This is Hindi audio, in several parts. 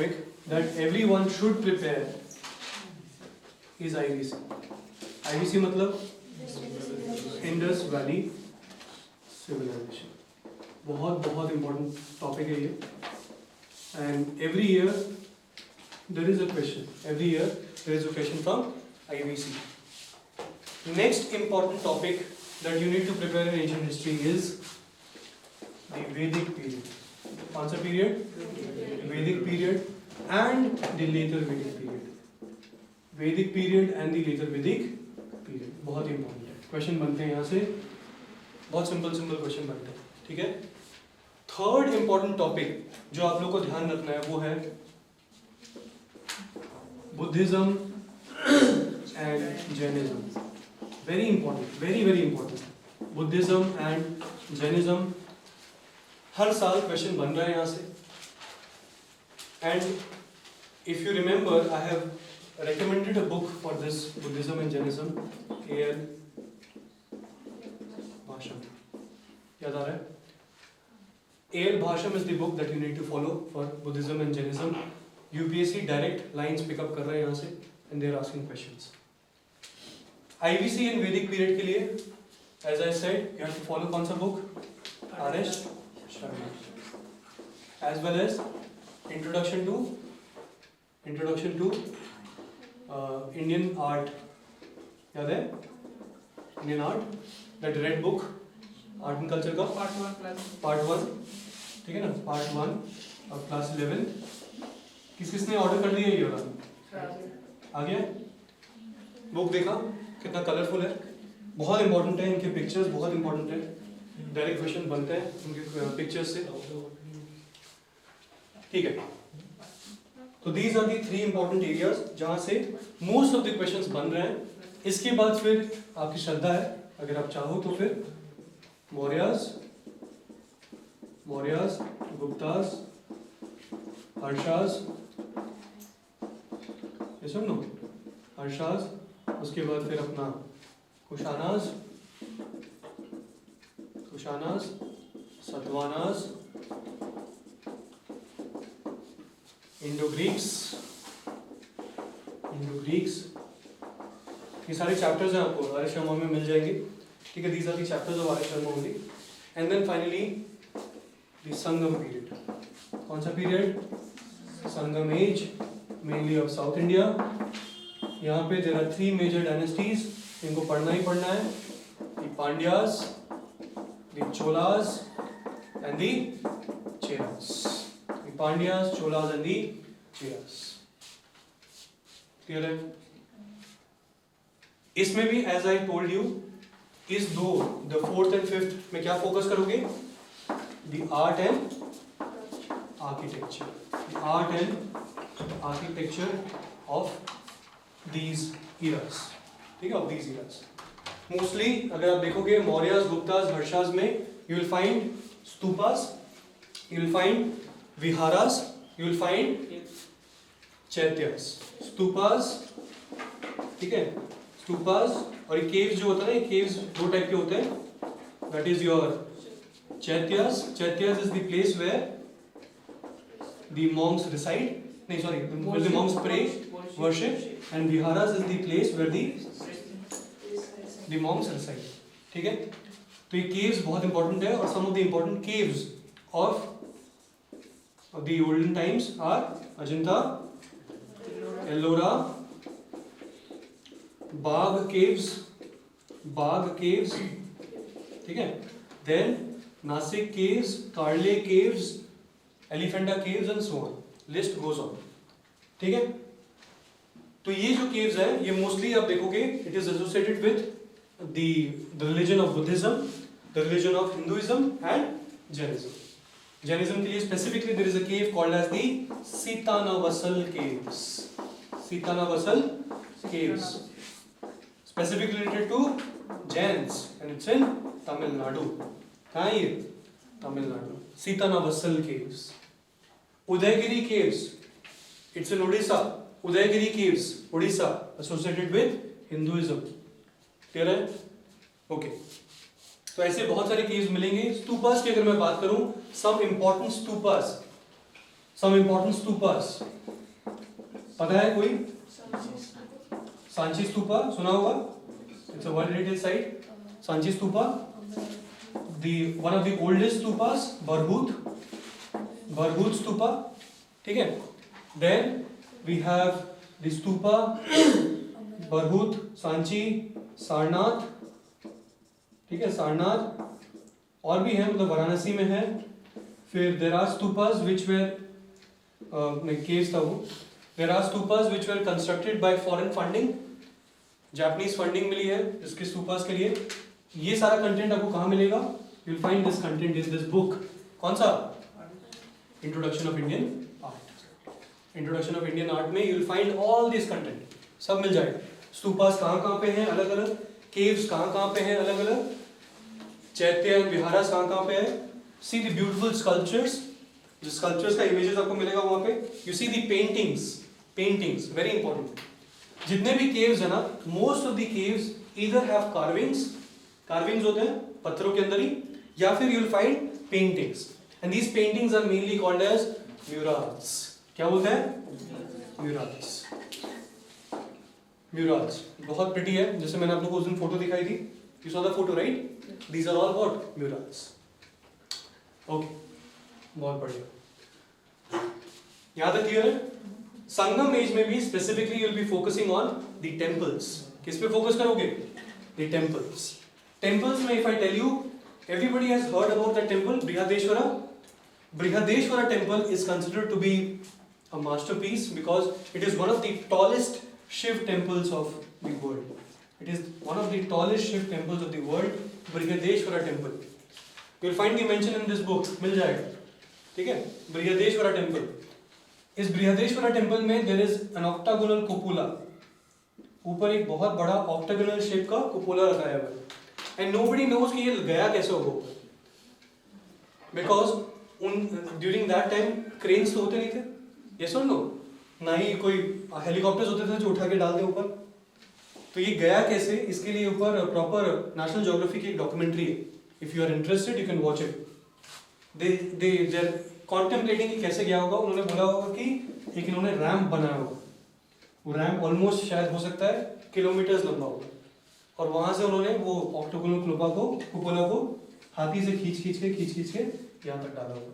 topic that everyone should prepare is IVC. IVC मतलब इंडस वैली सिविलाइजेशन. बहुत important topic है ये. And every year there is a question. Every year there is a question from IVC. Next important topic that you need to prepare in ancient history is the Vedic period. कौन सा period? Vedic period and the later Vedic period. Vedic period and the later Vedic period. बहुत important है. Question बनते हैं यहाँ से. बहुत simple question बनते हैं. ठीक है? Third important topic जो आप लोग को ध्यान रखना है वो है Buddhism and Jainism. Very important, very important. Buddhism and Jainism. हर साल क्वेश्चन बन रहा है यहाँ से. And if you remember, I have recommended a book for this Buddhism and Jainism. A.L. Bhasham. याद आ रहा है? A.L. Bhasham is the book that you need to follow for Buddhism and Jainism. UPSC direct lines pick up कर रहा है यहाँ से and they are asking questions. IVC in Vedic period के लिए, as I said, you have to follow कौन सा book? R.S. Sharma. As well as introduction to Indian art. याद है? Indian art, that red book, art and culture का part 1, ठीक है ना? Part 1 of class 11. किसने ऑर्डर कर दिया ये वाला? आ गया? बुक देखा? कितना कलरफुल है. बहुत इंपॉर्टेंट है. इनके पिक्चर्स बहुत इंपॉर्टेंट है. डायरेक्ट क्वेश्चन बनते हैं उनके पिक्चर्स से. ठीक है. तो these are the 3 important areas जहां से मोस्ट ऑफ द क्वेश्चंस बन रहे हैं. इसके बाद फिर आपकी श्रद्धा है, अगर आप चाहो तो फिर मौर्यास, गुप्तास, हर्षास, ये सब नो, हर्षास. उसके बाद फिर अपना कुशानास, सतवानास, इंडो ग्रीक्स. ये सारे चैप्टर्स हैं आपको आर्य शर्मा में मिल जाएंगे. ठीक है. These are the chapters of Arya Sharma only. And then finally the Sangam period. कौन सा period? Sangam age, mainly of South India. यहाँ पे देयर आर 3 मेजर डायनेस्टीज. इनको पढ़ना ही पढ़ना है. The Pandyas, the Cholas and the Cheras. The Pandyas, Cholas and the Cheras. Clear है? इसमें भी एज आई टोल्ड यू, इस दो द 4th and 5th में क्या फोकस करोगे? The art and architecture. The art and architecture of these eras. ठीक है? of these eras. Mostly अगर आप देखोगे मौर्यास, गुप्तास, हर्षास में you will find stupas, you will find viharas, you will find चैत्यास. stupas, ठीक है? stupas और ये caves जो होता है ना, ये caves 2 टाइप के होते हैं. that is your चैत्यास. चैत्यास is the place where the monks reside. नहीं, sorry, where the monks pray, worship. And viharas is the place where the monks reside. ठीक है? तो ये caves बहुत important है. और some of the important caves of the olden times are Ajanta, Ellora, Bagh caves, ठीक है? Then Nasik caves, Karle caves, Elephanta caves and so on. List goes on. ठीक है? तो ये जो caves है, ये mostly आप देखोगे it is associated with the religion of Buddhism, the religion of Hinduism and Jainism. Jainism के लिए specifically there is a cave called as the Sitanavasal caves. Sitanavasal caves, specifically related to Jains, and it's in Tamil Nadu. कहाँ है ये? Tamil Nadu. Sitanavasal caves. Udaygiri caves, it's in Odisha. Udaygiri caves, Odisha, associated with Hinduism. Clear है? ओके. तो ऐसे बहुत सारे caves मिलेंगे. स्तूपास की अगर मैं बात करूं, some important stupas Some important stupas. पता है कोई? सांची स्तूपा सुना होगा? It's a World Heritage Site. Sanchi stupa. One of the oldest stupas, Bharhut stupa. ठीक है? Then we have the stupa, Bharhut, Sanchi, Sarnath. ठीक है, सारनाथ. और भी है, मतलब वाराणसी में है. फिर there are stupas which were caves था वो. There are stupas which were constructed by foreign funding. Japanese funding मिली है इसके स्तूपास के लिए. ये सारा कंटेंट आपको कहाँ मिलेगा? You'll find this content in this book. कौन सा? Introduction of Indian Art. Introduction of Indian Art में you'll find all this content. सब मिल जाएगा. स्तूपास कहाँ पे हैं अलग अलग, caves कहाँ पे हैं अलग अलग, चैत्य विहारास कहाँ पे है. See the beautiful sculptures. जो sculptures का images आपको मिलेगा वहाँ पे. You see the paintings very important. जितने भी caves है ना, most of the caves either have carvings होते हैं पत्थरों के अंदर ही, या फिर you'll find paintings. And these paintings are mainly called as murals. क्या बोलते हैं? Murals. बहुत pretty है, जैसे मैंने आप लोगों को उस दिन फोटो दिखाई थी. You saw the photo, right? These are all what? Murals. Okay. बहुत बढ़िया. यहाँ तक clear है? संगम एज में भी specifically you'll be focusing on the temples. किस पे फोकस करोगे? The temples. Temples में if I tell you, everybody has heard about the temple Brihadeshwara. Brihadeshwara temple is considered to be a masterpiece because it is one of the tallest Shiv temples of the world. It is one of the tallest Shiv temples of the world, Brihadeshwara temple. You'll find the mention in this book. मिल जाएगा. ठीक है? Brihadeshwara temple. इस बृहदेश्वरा टेम्पल में देयर इज एन ऑक्टागोनल कुपुला. ऊपर एक बहुत बड़ा ऑक्टागोनल शेप का कुपुला रखाया हुआ है. एंड नोबडी नोज कि ये गया कैसे होगा, because during that time cranes तो होते नहीं थे. यस और नो? ना ही कोई हेलीकॉप्टर्स होते थे जो उठा के डाल दे ऊपर. तो ये गया कैसे, इसके लिए ऊपर प्रॉपर नेशनल ज्योग्राफी की एक डॉक्यूमेंट्री है. If you are interested you can watch it. They contemplating कि कैसे गया होगा. उन्होंने बोला होगा कि एक इन्होंने रैम्प बनाया होगा. वो रैम्प ऑलमोस्ट शायद हो सकता है किलोमीटर्स लंबा होगा, और वहां से उन्होंने वो ऑक्टागोनल कुपुला को हाथी से खींच खींच के यहाँ तक डाला होगा.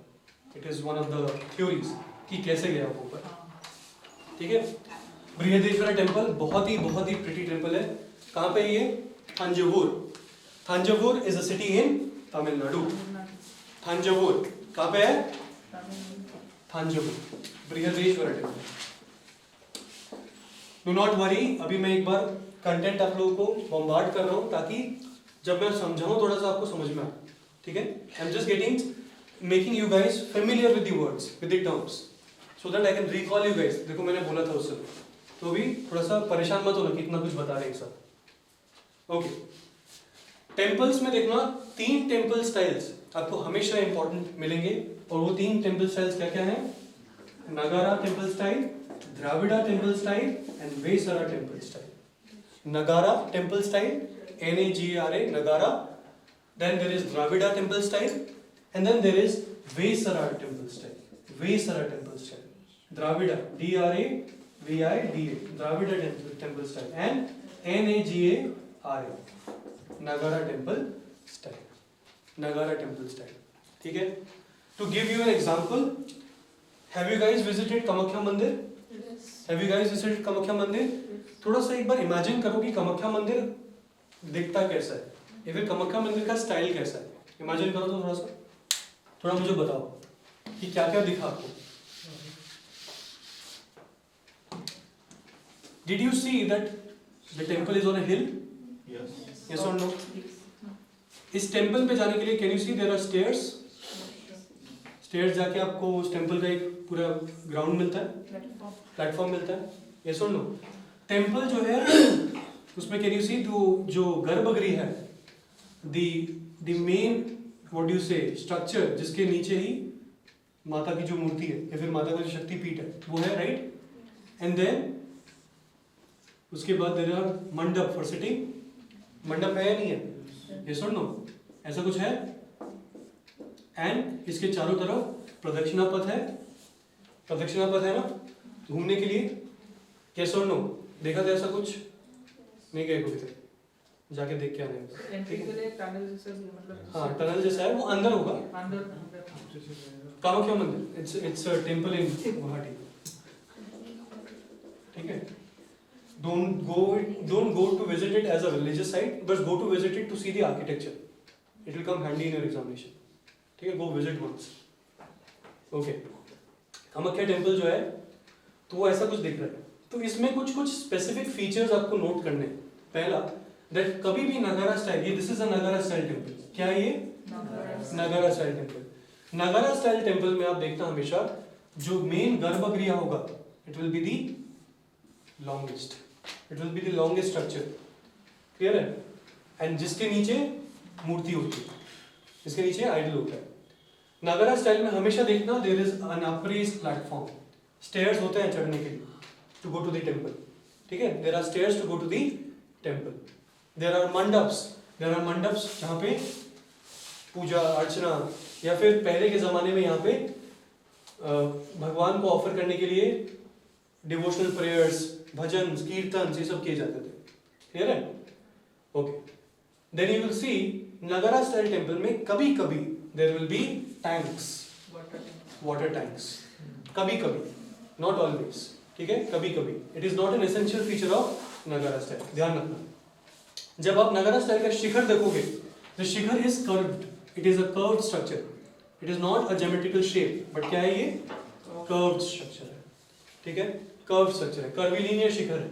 It is one of the theories कि कैसे गया वो ऊपर. ठीक है? बृहदेश्वरा टेम्पल बहुत ही प्रिटी टेम्पल है. कहाँ पे है ये? Thanjavur is a city in Tamil Nadu. Thanjavur कहाँ पे है? Thanjavur, Brihadeeswara temple. Do not worry, अभी मैं एक बार कंटेंट आप लोगों को बॉम्बार्ड कर रहा हूँ ताकि जब मैं समझाऊँ थोड़ा सा आपको समझ में आए. ठीक है? I am just making you guys familiar with the words, with the terms, so that I can recall you guys. देखो मैंने बोला था उससे, तो भी थोड़ा सा परेशान मत होना कि इतना कुछ बता रहे हैं एक साथ. ओके. टेम्पल्स में देखना 3 टेम्पल स्टाइल्स आपको हमेशा इंपॉर्टेंट मिलेंगे, और वो 3 टेम्पल स्टाइल्स क्या क्या हैं? Nagara temple style, Dravida temple style and Vesara temple style. Nagara temple style, NAGARA, Nagara. Then there is Dravida temple style, and then there is Vesara temple style. Vesara temple style. Dravida, DRAVIDA, Dravida temple style, and NAGARA, Nagara temple style. Nagara temple style. ठीक है? To give you an example, have you guys visited Kamakhya मंदिर? Yes. Have you guys visited Kamakhya मंदिर? थोड़ा सा एक बार इमेजिन करो कि कामाख्या मंदिर दिखता कैसा है, या फिर कामाख्या मंदिर का स्टाइल कैसा है. इमेजिन करो तो थोड़ा मुझे बताओ कि क्या क्या दिखा आपको. Did you see that the temple is on a hill? Yes. Yes or no? इस टेम्पल पे जाने के लिए can you see there are stairs. Stairs जाके आपको उस टेम्पल का एक पूरा ग्राउंड मिलता है, प्लेटफॉर्म मिलता है. यस और नो? टेम्पल जो है उसमें कैन यू सी जो गर्भगृह है, द मेन व्हाट यू से स्ट्रक्चर, जिसके नीचे ही माता की जो मूर्ति है या फिर माता का जो शक्तिपीठ है वो है, राइट. एंड देन उसके बाद देयर आर मंडप फॉर सिटिंग. मंडप है या नहीं है? यस और नो? ऐसा कुछ है. एंड इसके चारों तरफ प्रदक्षिणा पथ है, प्रदक्षिणा पथ है ना घूमने के लिए, कैसे और नो, देखा था ऐसा कुछ? नहीं गए कभी तक, जाके देख के आने। एंट्री के लिए टनल जैसा भी मतलब, हाँ टनल जैसा है, वो अंदर होगा। अंदर कामाख्या मंदिर, इट्स अ टेंपल इन गुवाहाटी, ठीक है। Don't go to visit it as a religious site, but go to visit it to see the architecture. It will come handy in your examination. ठीक है, go visit once. Okay. Kamakhya temple जो है तो वो ऐसा कुछ दिख रहा है। तो इसमें कुछ स्पेसिफिक फीचर्स आपको नोट करने हैं। पहला, दैट कभी भी नगारा स्टाइल, ये दिस इज अ नगारा स्टाइल टेम्पल। क्या है ये? नगारा स्टाइल टेम्पल। नगारा स्टाइल टेम्पल में आप देखना हमेशा जो मेन गर्भगृह होगा, it will be the longest, it will be the longest structure, clear है? एंड जिसके नीचे मूर्ति होती है, जिसके नीचे आइडल होता है। नगारा स्टाइल में हमेशा देखना there is an upraised platform, stairs होते हैं चढ़ने के लिए to go to the temple, ठीक है। There are stairs to go to the temple. There are mandaps जहाँ पे पूजा अर्चना, या फिर पहले के जमाने में यहाँ पे भगवान को ऑफर करने के लिए डिवोशनल प्रेयर्स, भजन, कीर्तन, ये सब किए जाते थे, क्लियर है? Okay, then you will see Nagara style temple में कभी कभी there will be tanks, water tanks, कभी कभी, नॉट ऑलवेज, ठीक है, कभी कभी। It is not an essential feature of Nagara style, ध्यान रखना। जब आप नगारा स्टाइल का शिखर देखोगे, the shikhara is curved, it is a curved structure, it is not a geometrical shape, but क्या है ये? कर्व्ड स्ट्रक्चर है, ठीक है, कर्व्ड स्ट्रक्चर है, कर्विलिनियर शिखर है।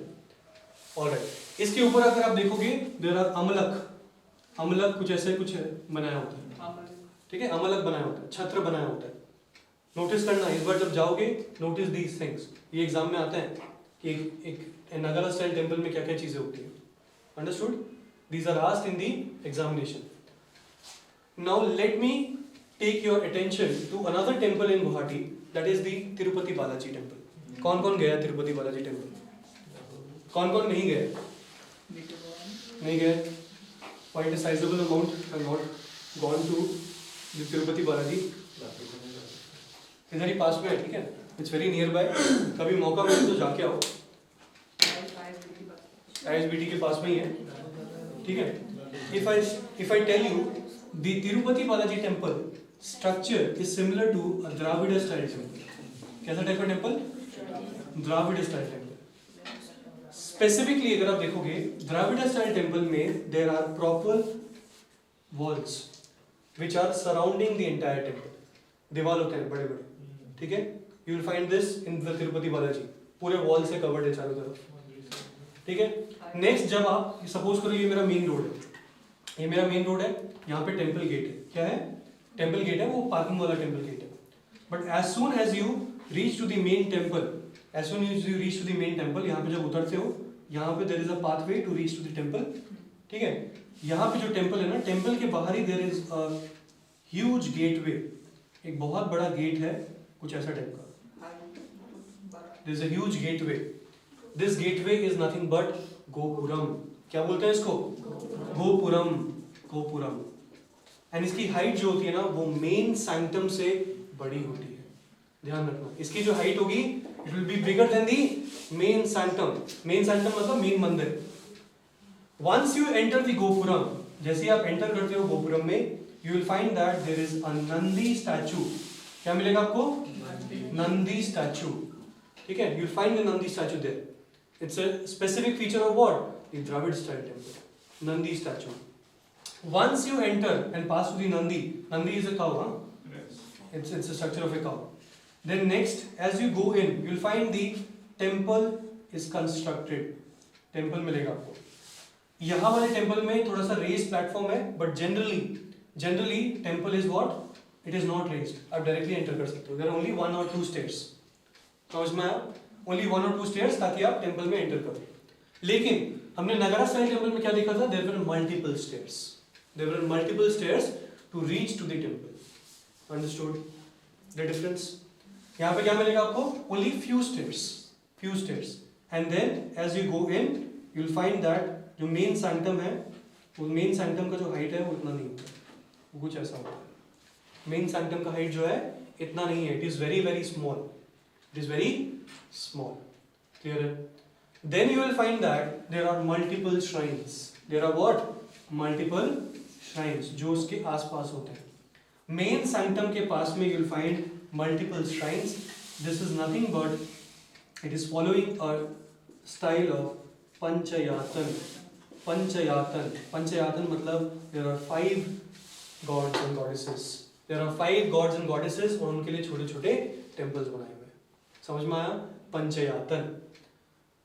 ऑलराइट, इसके ऊपर अगर आप देखोगे देयर आर अमलक कुछ ऐसे कुछ बनाया होता है, ठीक है, अमलक बनाया होता है, छत्र बनाया होता है। नोटिस करना, इस बार जब जाओगे नोटिस दीज थिंग्स, ये एग्जाम में आता है कि एक नगारा स्टाइल टेम्पल में क्या क्या चीजें होती है। Understood? These are asked in the examination. Now let me take your attention to another temple in Guwahati, that is the Tirupati Balaji temple. कौन कौन गया तिरुपति बालाजी टेम्पल? कौन कौन नहीं गए? नहीं गए? quite a sizable amount have not gone to the Tirupati Balaji. इधर ही पास में है, ठीक है, इट्स वेरी नियर बाय। कभी मौका मिले तो जाके आओ, ISBT के पास में ही है, ठीक है। If I tell you the Tirupati Balaji temple structure is similar to a Dravida style temple, कैसा टाइप का temple? Dravida style temple. Specifically अगर आप देखोगे द्राविड स्टाइल टेम्पल में there are proper walls which are surrounding the entire temple. दीवार होते हैं बड़े बड़े, ठीक है, you will find this in the Tirupati Balaji, पूरे वॉल से कवर्ड है चारों तरफ, ठीक है। नेक्स्ट, जब आप सपोज करो ये मेरा मेन रोड है, ये मेरा मेन रोड है, यहाँ पे टेम्पल गेट है, क्या है? टेम्पल गेट है, वो पार्किंग वाला टेम्पल गेट है। But as soon as you reach to the main temple, as soon as you reach to the main temple, यहाँ पे जब उतरते हो, यहाँ पे there is a pathway to reach to the temple, ठीक है। यहाँ पे जो टेम्पल है ना, टेम्पल के बाहर ही there is a huge gateway, एक बहुत बड़ा गेट है, कुछ ऐसा टाइप का, there is a huge gateway. This gateway is nothing but gopuram. क्या बोलते हैं इसको? गोपुरम, गोपुरम। एंड इसकी हाइट जो होती है ना, वो मेन सैंक्टम से बड़ी होती है, ध्यान रखना। इसकी जो हाइट होगी it will be bigger than the main sanctum. Main sanctum मतलब मेन मंदिर। Once you enter the gopuram, जैसे ही आप एंटर करते हो गोपुरम में, you will find that there is a Nandi statue. क्या मिलेगा आपको? नंदी स्टैचू, ठीक है, you will find the Nandi statue there. It's a specific feature of what? The Dravida style temple, Nandi statue. Once you enter and pass through the Nandi, Nandi is a cow, huh? Yes. It's a structure of a cow. Then next, as you go in, you'll find the temple is constructed. Temple मिलेगा आपको। यहाँ वाले temple में थोड़ा सा raised platform है, but generally temple is what? It is not raised. आप directly enter कर सकते हो। There are only 1 or 2 stairs. समझ में आया? Only 1 or 2 stairs ताकि आप temple में enter करो। लेकिन हमने नगारा स्टाइल टेम्पल में क्या देखा था? There were multiple stairs. There were multiple stairs to reach to the temple. Understood the difference? यहाँ पे क्या मिलेगा आपको? Only few stairs. And then as you go in, you'll find that जो main sanctum है, वो main sanctum का जो height है वो इतना नहीं होता, वो कुछ ऐसा होता है। Main sanctum का height जो है इतना नहीं है, it is very very small. It is very small. Clear? Then you will find that there are multiple shrines. There are what? Multiple shrines जो उसके आसपास होते हैं. Main sanctum के पास में you will find multiple shrines. This is nothing but it is following a style of Panchayatan. Panchayatan. Panchayatan मतलब there are 5 gods and goddesses. There are 5 gods and goddesses और उनके लिए छोटे छोटे temples बनाए हुए हैं. समझ में आया? पंचयातन.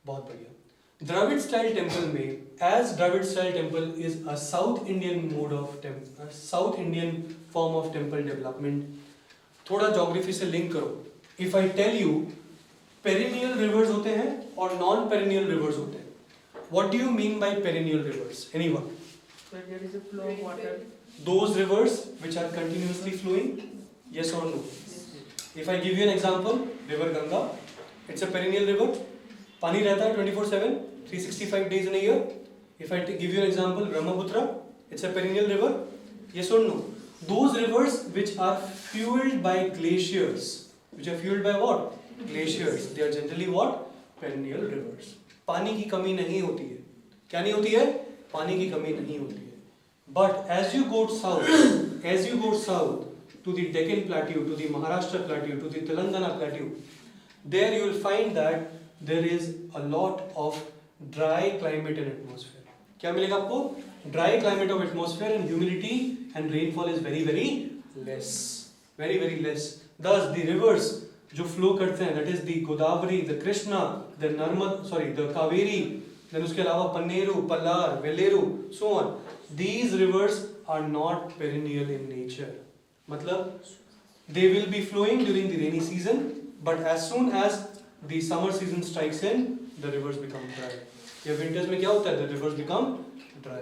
बहुत बढ़िया. Dravid style temple में, as Dravid style temple is a South Indian mode of temple, South Indian form of temple development. थोड़ा geography से link करो. If I tell you perennial rivers होते हैं और non-perennial rivers होते हैं. What do you mean by perennial rivers? Anyone? So there is a flow of water. Those rivers which are continuously flowing. Yes or no? If I give you an example, river Ganga, it's a perennial river. पानी रहता है 24/7, 365 days in a year. If I give you an example, Brahmaputra, it's a perennial river. Yes or no? Those rivers which are fueled by glaciers, which are fueled by what? Glaciers. They are generally what? Perennial rivers. पानी की कमी नहीं होती है. क्या नहीं होती है? पानी की कमी नहीं होती है. But as you go south to the Deccan Plateau, to the Maharashtra Plateau, to the Telangana Plateau, there you will find that there is a lot of dry climate and atmosphere. क्या मिलेगा आपको? Dry climate of atmosphere and humidity and rainfall is very very less. Very very less. Thus the rivers जो flow करते हैं, that is the Godavari, the Krishna, the the Kaveri, then उसके अलावा Panneru, Pallar, Veleru, so on. These rivers are not perennial in nature. मतलब they will be flowing during the rainy season, but as soon as the summer season strikes in, the rivers become dry. या winters में क्या होता है? The rivers become dry.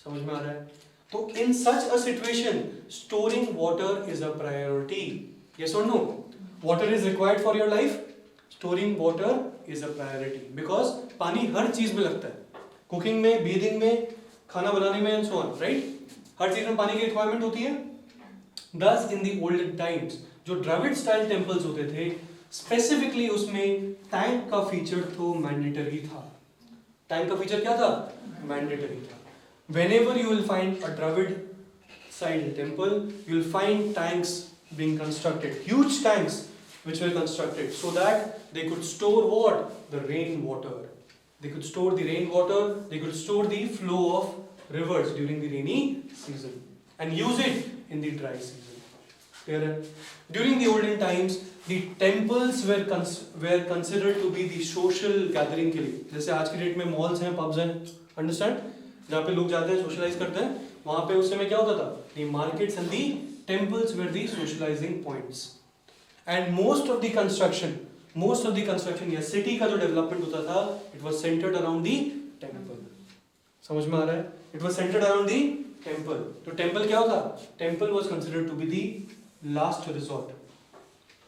समझ में आ रहा है? तो in such a situation, storing water is a priority. Yes or no? Water is required for your life. Storing water is a priority because पानी हर चीज में लगता है. Cooking में, bathing में, खाना बनाने में and so on, right? हर चीज में पानी की requirement होती है. Thus in the olden times, जो Dravid style temples होते थे, स्पेसिफिकली उसमें टैंक का फीचर तो मैंडेटरी था. टैंक का फीचर क्या था? मैंडेटरी था. Whenever you will find a Dravid style temple, you will find tanks being constructed, huge tanks which were constructed so that they could store what? The rainwater. They could store the rainwater, they could store the flow of rivers during the rainy season and use it in the dry season. Clear? During the olden times, the temples were considered to be the social gathering के लिए. जैसे आज की डेट में malls हैं, pubs हैं, understand? जहाँ पे लोग जाते हैं, socialize करते हैं, वहाँ पे उस समय क्या होता था? The markets and the temples were the socializing points. And most of the construction या city का जो development होता था, it was centered around the temple. समझ में आ रहा है? It was centered around the temple. तो temple क्या होता? Temple was considered to be the last resort.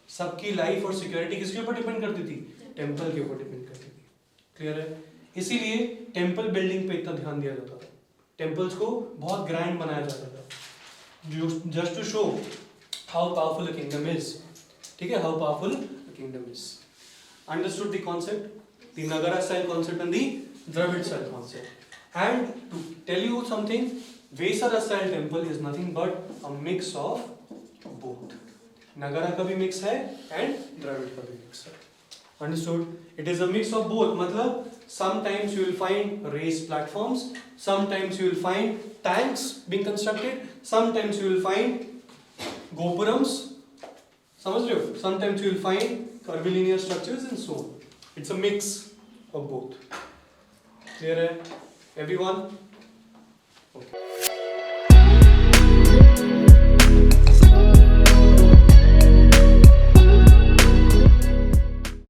सबकी लाइफ और सिक्योरिटी किसके ऊपर डिपेंड करती थी? टेंपल के ऊपर डिपेंड करती थी. क्लियर है? इसीलिए टेंपल बिल्डिंग पे इतना ध्यान दिया जाता था. टेंपल्स को बहुत ग्रैंड बनाया जाता था, just to show how powerful a kingdom is. ठीक है? How powerful a kingdom is. Understood the concept, the Nagara style concept and the Dravida style concept. And to tell you something, Vesara style temple is nothing but a mix of both. Nagara का भी मिक्स है एंड द्रविड़ का भी मिक्स है. Understood? It is a mix of both. मतलब sometimes you will find raised platforms, sometimes you will find tanks being constructed, sometimes you will find gopurams, समझ रहे हो? Sometimes you will find curvilinear structures and so on. It's a mix of both. Clear है? Everyone? Okay.